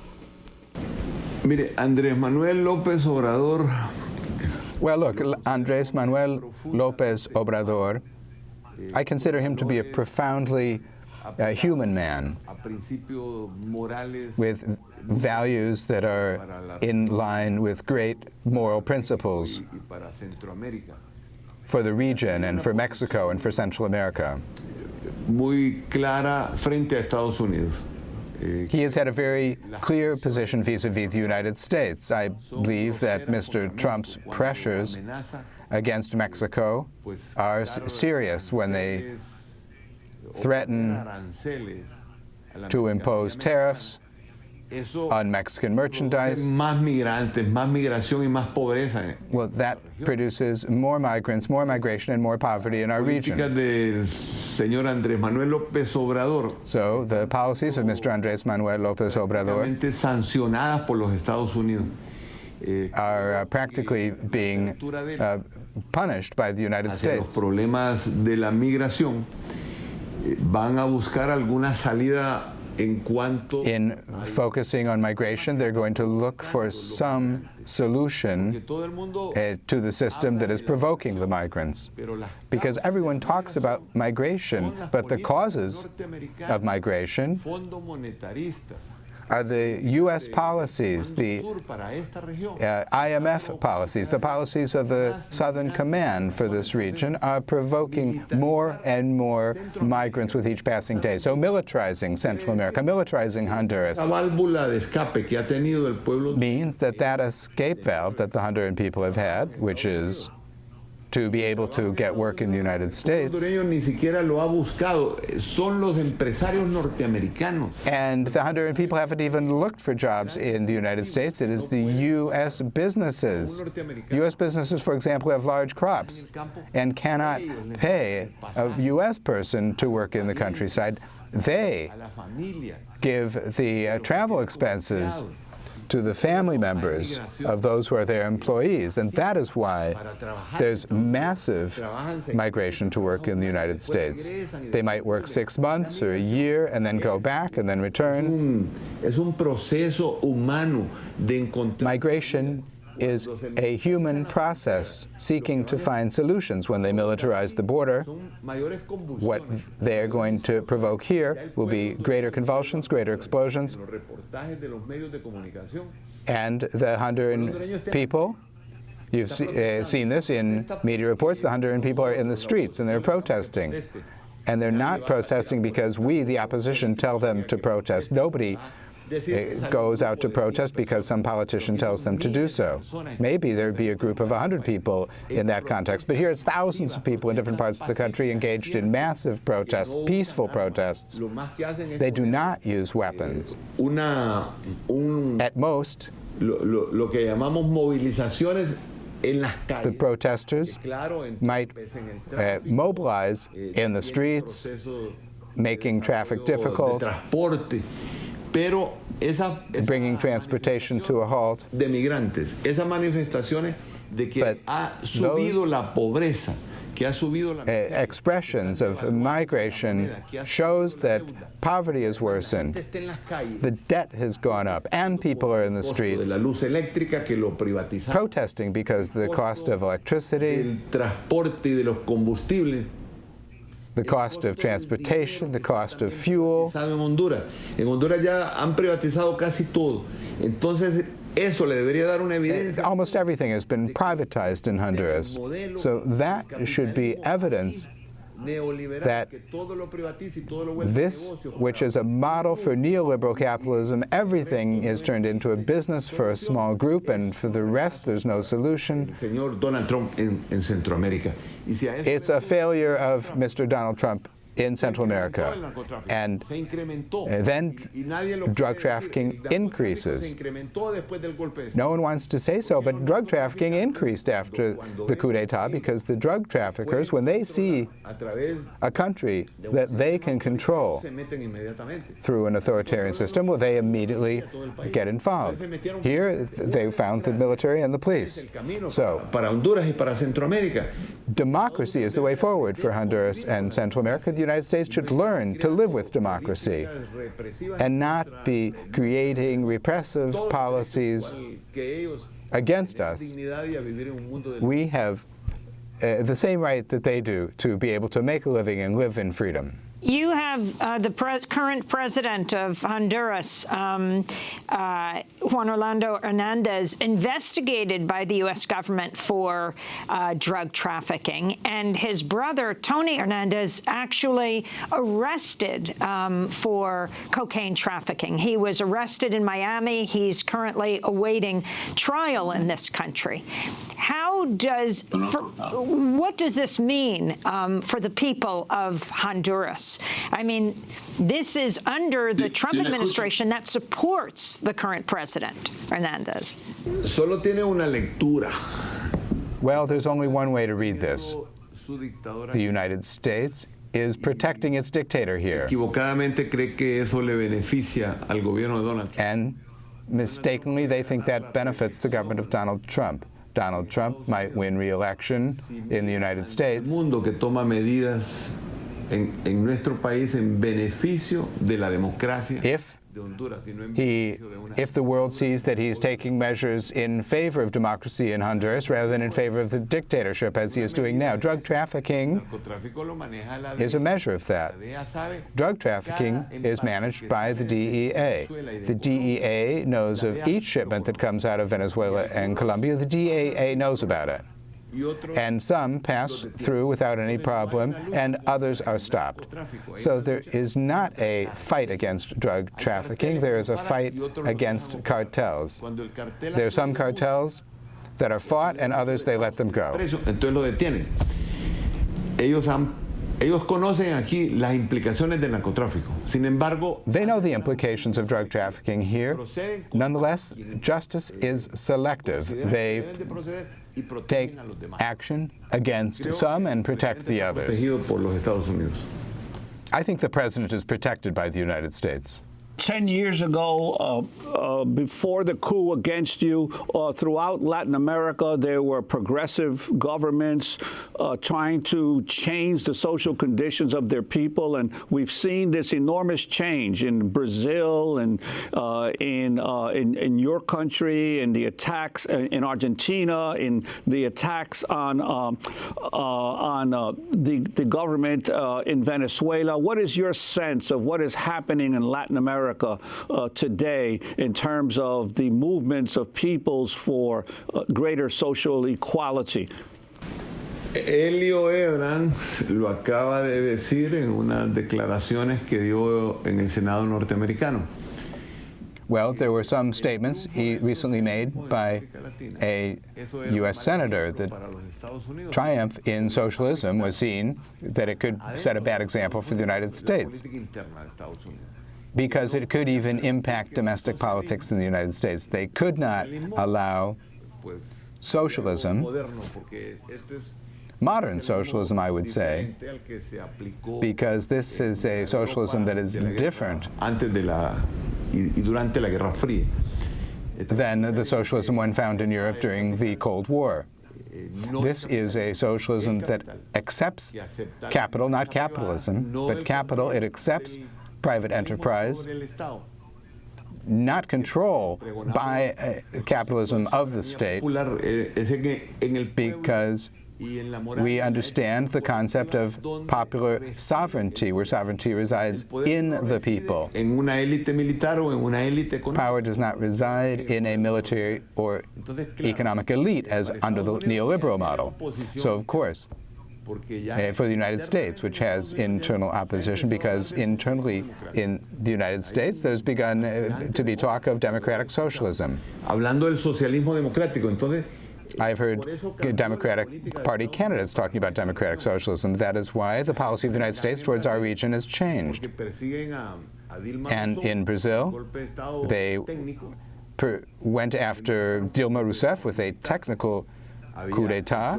Mire, Andrés Manuel López Obrador. Well, look, Andrés Manuel López Obrador, I consider him to be a profoundly human man with values that are in line with great moral principles for the region and for Mexico and for Central America. Muy clara frente a Estados Unidos. He has had a very clear position vis-a-vis the United States. I believe that Mr. Trump's pressures against Mexico are serious when they threaten to impose tariffs on Mexican merchandise. Más migrantes, más migración y más pobreza. Well, that produces more migrants, more migration, and more poverty in our region. Del señor Andrés Manuel López Obrador. So the policies of Mr. Andrés Manuel López Obrador sancionadas por los Estados Unidos are practically being punished by the United States. Los problemas de la migración van a buscar alguna salida. In focusing on migration, they're going to look for some solution to the system that is provoking the migrants. Because everyone talks about migration, but the causes of migration are the U.S. policies, the IMF policies, the policies of the Southern Command for this region are provoking more and more migrants with each passing day. So militarizing Central America, militarizing Honduras means that escape valve that the Honduran people have had, which is to be able to get work in the United States. And the Honduran people haven't even looked for jobs in the United States. It is the U.S. businesses. U.S. businesses, for example, have large crops and cannot pay a U.S. person to work in the countryside. They give the travel expenses to the family members of those who are their employees. And that is why there's massive migration to work in the United States. They might work 6 months or a year and then go back and then return. Migration is a human process seeking to find solutions. When they militarize the border, what they're going to provoke here will be greater convulsions, greater explosions, and the Honduran people, you've seen this in media reports, the Honduran people are in the streets and they're protesting. And they're not protesting because we, the opposition, tell them to protest. Nobody goes out to protest because some politician tells them to do so. Maybe there'd be a group of 100 people in that context, but here it's thousands of people in different parts of the country engaged in massive protests, peaceful protests. They do not use weapons. At most, the protesters might mobilize in the streets, making traffic difficult, bringing transportation to a halt. But those expressions of migration shows that poverty has worsened, the debt has gone up, and people are in the streets protesting because the cost of electricity, the cost of transportation, the cost of fuel. En Honduras ya han privatizado casi todo. Entonces, eso le debería dar una evidencia. Almost everything has been privatized in Honduras. So that should be evidence that this, which is a model for neoliberal capitalism, everything is turned into a business for a small group, and for the rest there's no solution. It's a failure of Mr. Donald Trump in Central America. And then drug trafficking increases. No one wants to say so, but drug trafficking increased after the coup d'etat because the drug traffickers, when they see a country that they can control through an authoritarian system, well, they immediately get involved. Here, they found the military and the police. So, democracy is the way forward for Honduras and Central America. The United States should learn to live with democracy and not be creating repressive policies against us. We have the same right that they do to be able to make a living and live in freedom. You have the current president of Honduras, Juan Orlando Hernandez, investigated by the U.S. government for drug trafficking, and his brother, Tony Hernandez, actually arrested for cocaine trafficking. He was arrested in Miami. He's currently awaiting trial in this country. What does this mean for the people of Honduras? I mean, this is under the Trump administration that supports the current president, Hernandez. Solo tiene una lectura. Well, there's only one way to read this. The United States is protecting its dictator here. Equivocadamente cree que eso le beneficia al gobierno de Donald Trump. And mistakenly, they think that benefits the government of Donald Trump. Donald Trump might win re-election in the United States. Mundo que toma medidas en nuestro país en beneficio de la democracia de Honduras. If the world sees that he's taking measures in favor of democracy in Honduras rather than in favor of the dictatorship as he is doing now. Drug trafficking is a measure of that. Drug trafficking is managed by the DEA. The DEA knows of each shipment that comes out of Venezuela and Colombia. The DEA knows about it. And some pass through without any problem, and others are stopped. So there is not a fight against drug trafficking. There is a fight against cartels. There are some cartels that are fought, and others, they let them go. Entonces lo detienen. Ellos conocen aquí las implicaciones del narcotráfico. Sin embargo, they know the implications of drug trafficking here. Nonetheless, justice is selective. They take action against some and protect the others. I think the president is protected by the United States. 10 years ago, before the coup against you, throughout Latin America, there were progressive governments trying to change the social conditions of their people, and we've seen this enormous change in Brazil and in your country, in the attacks in Argentina, in the attacks on the government in Venezuela. What is your sense of what is happening in Latin America today in terms of the movements of peoples for greater social equality? Elio Ebran lo acaba de decir en unas declaraciones que dio en el Senado norteamericano. Well, there were some statements he recently made by a U.S. senator that triumph in socialism was seen that it could set a bad example for the United States, because it could even impact domestic politics in the United States. They could not allow socialism, modern socialism, I would say, because this is a socialism that is different than the socialism one found in Europe during the Cold War. This is a socialism that accepts capital, not capitalism, but capital. It accepts private enterprise, not control by capitalism of the state, because we understand the concept of popular sovereignty, where sovereignty resides in the people. Power does not reside in a military or economic elite as under the neoliberal model. So, of course, for the United States, which has internal opposition, because internally in the United States there's begun to be talk of democratic socialism. I've heard Democratic Party candidates talking about democratic socialism. That is why the policy of the United States towards our region has changed. And in Brazil, they went after Dilma Rousseff with a technical coup d'etat.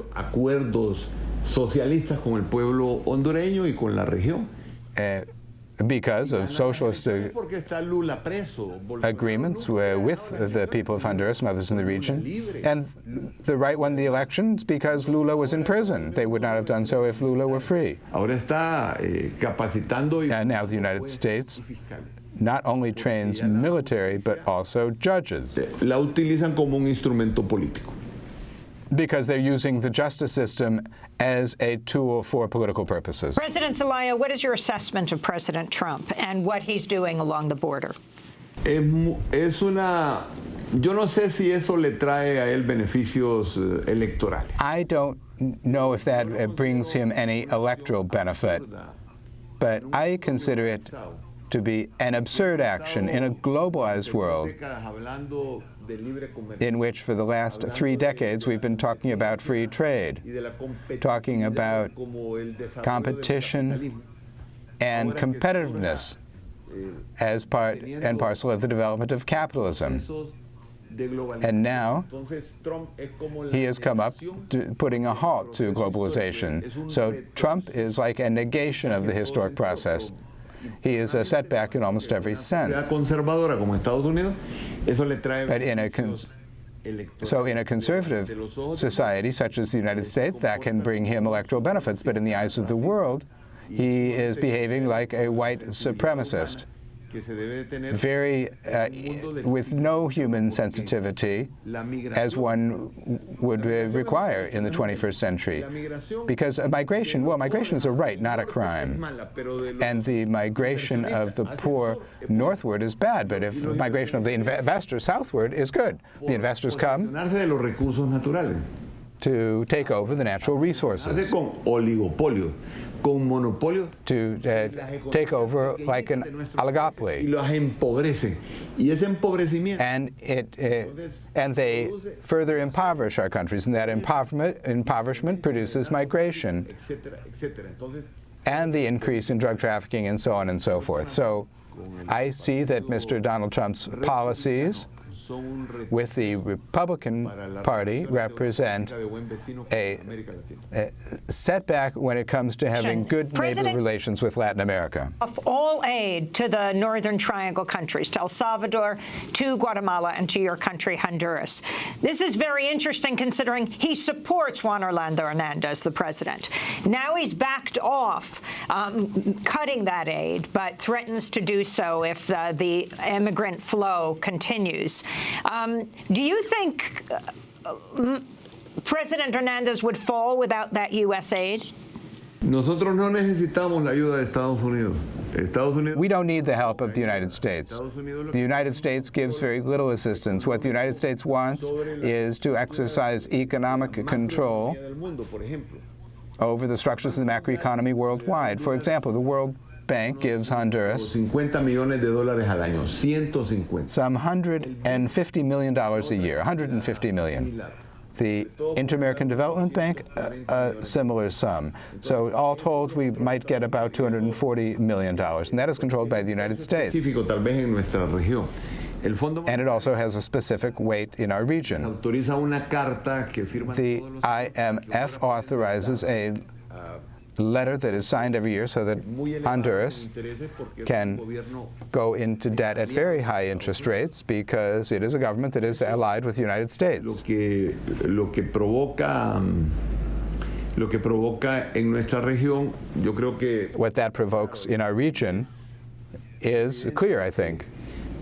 Because of socialist agreements with the people of Honduras and others in the region. And the right won the elections because Lula was in prison. They would not have done so if Lula were free. And now the United States not only trains military, but also judges. La utilizan como un instrumento político. Because they're using the justice system as a tool for political purposes. President Zelaya, what is your assessment of President Trump and what he's doing along the border? Yo no sé si eso le trae a él beneficios electorales. I don't know if that brings him any electoral benefit, but I consider it to be an absurd action in a globalized world in which for the last 3 decades we've been talking about free trade, talking about competition and competitiveness as part and parcel of the development of capitalism. And now he has come up to putting a halt to globalization. So Trump is like a negation of the historic process. He is a setback in almost every sense. But in a conservative society such as the United States, that can bring him electoral benefits. But in the eyes of the world, he is behaving like a white supremacist, with no human sensitivity as one would require in the 21st century. Because migration is a right, not a crime. And the migration of the poor northward is bad, but if migration of the investors southward is good. The investors come to take over the natural resources, to take over like an oligopoly. And they further impoverish our countries, and that impoverishment produces migration and the increase in drug trafficking and so on and so forth. So I see that Mr. Donald Trump's policies with the Republican Party represent a setback when it comes to having good neighbor relations with Latin America. Of all aid to the Northern Triangle countries, to El Salvador, to Guatemala, and to your country, Honduras. This is very interesting considering he supports Juan Orlando Hernandez, the president. Now he's backed off cutting that aid, but threatens to do so if the immigrant flow continues. Do you think President Hernandez would fall without that U.S. aid? Nosotros no necesitamos la ayuda de Estados Unidos. We don't need the help of the United States. The United States gives very little assistance. What the United States wants is to exercise economic control over the structures of the macroeconomy worldwide. For example, the World Bank gives Honduras $50 millones al año, 150. some $150 million a year, 150 million. The Inter-American Development Bank, a similar sum. So all told, we might get about $240 million, and that is controlled by the United States. And it also has a specific weight in our region. The IMF authorizes a letter that is signed every year so that Honduras can go into debt at very high interest rates because it is a government that is allied with the United States. Lo que provoca en nuestra región, yo creo que what that provokes in our region is clear, I think.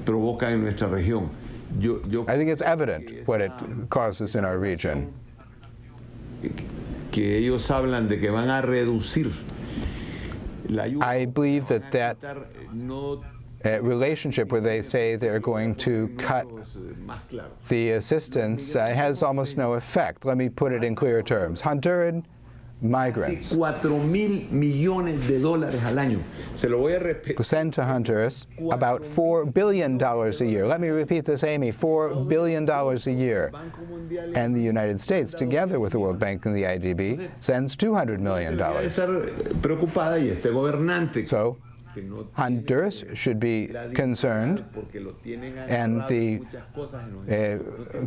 Provoca en nuestra región. I think it's evident what it causes in our region. Que ellos hablan de que van a reducir la ayuda. I believe that relationship where they say they're going to cut the assistance has almost no effect. Let me put it in clear terms. Honduran migrants $4,000 millones al año. Se lo voy a repetir. Send to Honduras about $4 billion a year. Let me repeat this, Amy, $4 billion a year. And the United States, together with the World Bank and the IDB, sends $200 million. So Honduras should be concerned, and the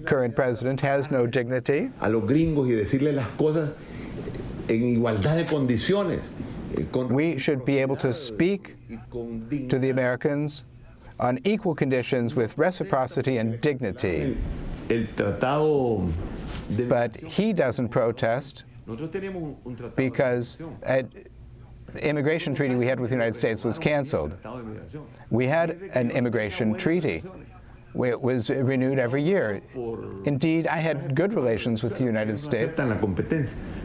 current president has no dignity. A los gringos y decirle las cosas en igualdad de condiciones. We should be able to speak to the Americans on equal conditions with reciprocity and dignity. But he doesn't protest because the immigration treaty we had with the United States was canceled. We had an immigration treaty. It was renewed every year. Indeed, I had good relations with the United States.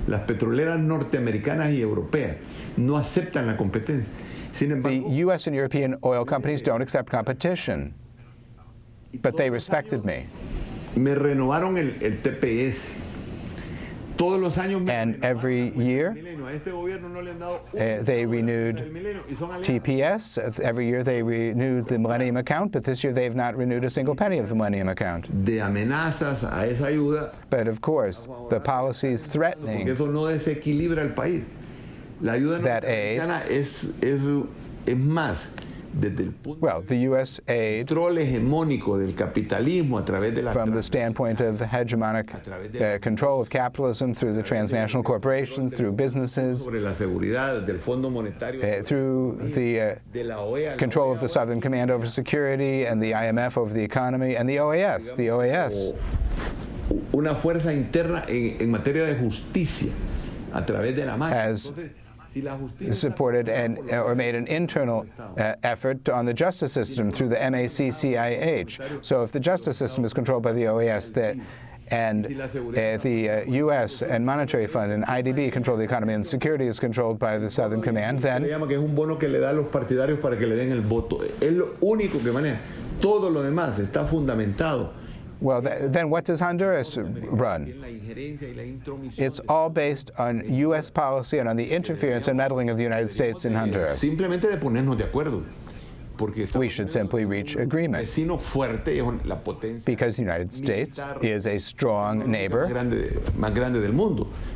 Las petroleras norteamericanas y europeas no aceptan la competencia. Sin embargo, the U.S. and European oil companies don't accept competition, but they respected me. Me renovaron el TPS. Todos los años and every year they renewed TPS. Every year they renewed the Millennium Account, but this year they have not renewed a single penny of the Millennium Account. De amenazas a esa ayuda. But of course, the policies threatening eso no desequilibra el país. La ayuda that aid es más. Well, the U.S. aid, control hegemónico del capitalismo a través de la from the standpoint of the hegemonic control of capitalism through the transnational corporations, through businesses, sobre la seguridad del Fondo Monetario, through the control of the Southern Command over security and the IMF over the economy, and the OAS, una fuerza interna en materia de justicia a través de la has supported or made an internal effort on the justice system through the MACCIH. So if the justice system is controlled by the OAS, and the U.S. and Monetary Fund and IDB control the economy, and security is controlled by the Southern Command, then le llama que es un bono que le da a los partidarios para que le den el voto. Es lo único que maneja. Todo lo demás está fundamentado. Well, then what does Honduras run? It's all based on U.S. policy and on the interference and meddling of the United States in Honduras. Simplemente de ponernos de acuerdo. We should simply reach agreement because the United States is a strong neighbor.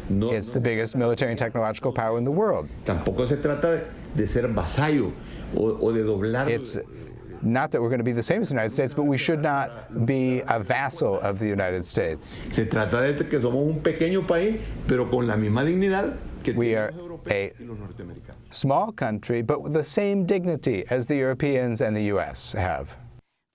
It's the biggest military and technological power in the world. Tampoco se trata de ser vasallo o de doblar. not that we're going to be the same as the United States, but we should not be a vassal of the United States. Se trata de que somos un pequeño país, pero con la misma dignidad que we are a small country, but with the same dignity as the Europeans and the U.S. have.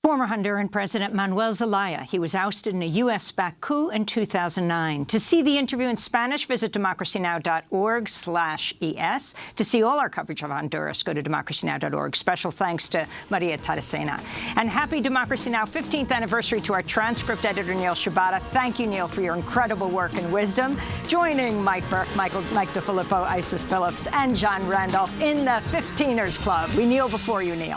Former Honduran President Manuel Zelaya. He was ousted in a U.S.-backed coup in 2009. To see the interview in Spanish, visit democracynow.org/es. To see all our coverage of Honduras, go to democracynow.org. Special thanks to Maria Taracena. And happy Democracy Now! 15th anniversary to our transcript editor, Neil Shibata. Thank you, Neil, for your incredible work and wisdom. Joining Mike Burke, Mike DeFilippo, Isis Phillips, and John Randolph in the 15ers Club. We kneel before you, Neil.